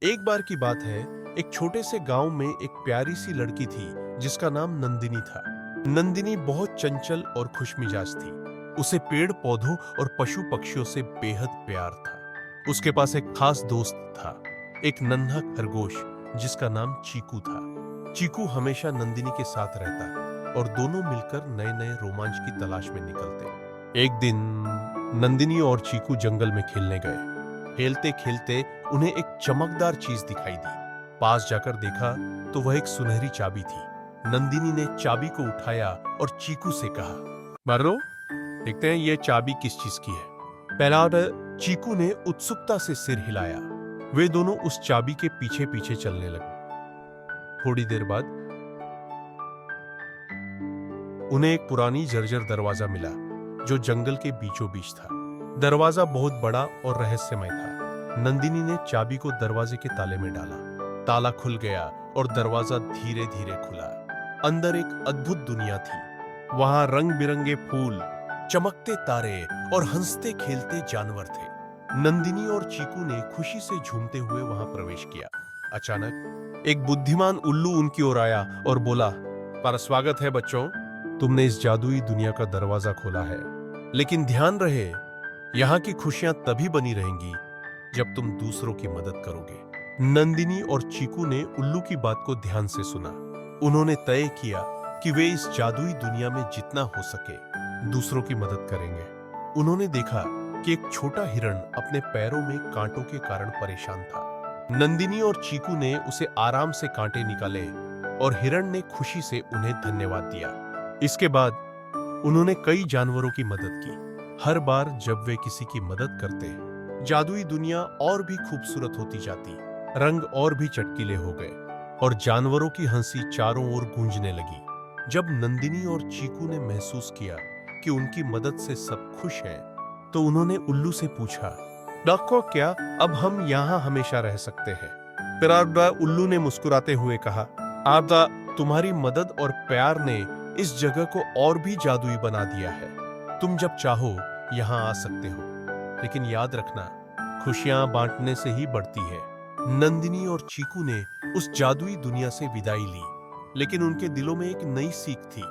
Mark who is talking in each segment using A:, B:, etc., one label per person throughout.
A: एक बार की बात है, एक छोटे से गांव में एक प्यारी सी लड़की थी जिसका नाम नंदिनी था। नंदिनी बहुत चंचल और खुशमिजाज थी। उसे पेड़ पौधों और पशु पक्षियों से बेहद प्यार था। उसके पास एक खास दोस्त था, एक नन्हा खरगोश जिसका नाम चीकू था। चीकू हमेशा नंदिनी के साथ रहता और दोनों मिलकर नए नए रोमांच की तलाश में निकलते। एक दिन नंदिनी और चीकू जंगल में खेलने गए। खेलते खेलते उन्हें एक चमकदार चीज दिखाई दी। पास जाकर देखा तो वह एक सुनहरी चाबी थी। नंदिनी ने चाबी को उठाया और चीकू से कहा, मारो, देखते हैं ये चाबी किस चीज की है। पहला ऑर्डर। चीकू ने उत्सुकता से सिर हिलाया। वे दोनों उस चाबी के पीछे पीछे चलने लगे। थोड़ी देर बाद उन्हें एक पुरानी जर्जर दरवाजा मिला जो जंगल के बीचों बीच था। दरवाजा बहुत बड़ा और रहस्यमय था। नंदिनी ने चाबी को दरवाजे के ताले में डाला। ताला खुल गया और दरवाजा धीरे धीरे खुला। अंदर एक अद्भुत दुनिया थी। वहां रंग बिरंगे फूल, चमकते तारे और हंसते खेलते जानवर थे। नंदिनी और चीकू ने खुशी से झूमते हुए वहां प्रवेश किया। अचानक एक बुद्धिमान उल्लू उनकी ओर आया और बोला, पर स्वागत है बच्चों, तुमने इस जादुई दुनिया का दरवाजा खोला है। लेकिन ध्यान रहे, यहाँ की खुशियां तभी बनी रहेंगी जब तुम दूसरों की मदद करोगे। नंदिनी और चीकू ने उल्लू की बात को ध्यान से सुना। उन्होंने तय किया कि वे इस जादुई दुनिया में जितना हो सके दूसरों की मदद करेंगे। उन्होंने देखा कि एक छोटा हिरण अपने पैरों में कांटों के कारण परेशान था। नंदिनी और चीकू ने उसे आराम से कांटे निकाले और हिरण ने खुशी से उन्हें धन्यवाद दिया। इसके बाद उन्होंने कई जानवरों की मदद की। हर बार जब वे किसी की मदद करते, जादुई दुनिया और भी खूबसूरत होती जाती, रंग और भी चटकीले हो गए और जानवरों की हंसी चारों ओर गूंजने लगी। जब नंदिनी और चीकू ने महसूस किया कि उनकी मदद से सब खुश हैं, तो उन्होंने उल्लू से पूछा, डॉक्टर, क्या अब हम यहाँ हमेशा रह सकते हैं? फिर उल्लू ने मुस्कुराते हुए कहा, आपदा, तुम्हारी मदद और प्यार ने इस जगह को और भी जादुई बना दिया है। तुम जब चाहो यहाँ आ सकते हो, लेकिन याद रखना, खुशियां बांटने से ही बढ़ती है। नंदिनी और चीकू ने उस जादुई दुनिया से विदाई ली, लेकिन उनके दिलों में एक नई सीख थी।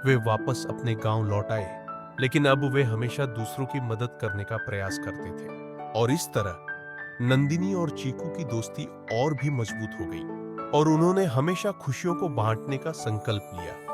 A: वे वापस अपने गांव लौट आए, लेकिन अब वे हमेशा दूसरों की मदद करने का प्रयास करते थे। और इस तरह नंदिनी और चीकू की दोस्ती और भी मजबूत हो गई और उन्होंने हमेशा खुशियों को बांटने का संकल्प लिया।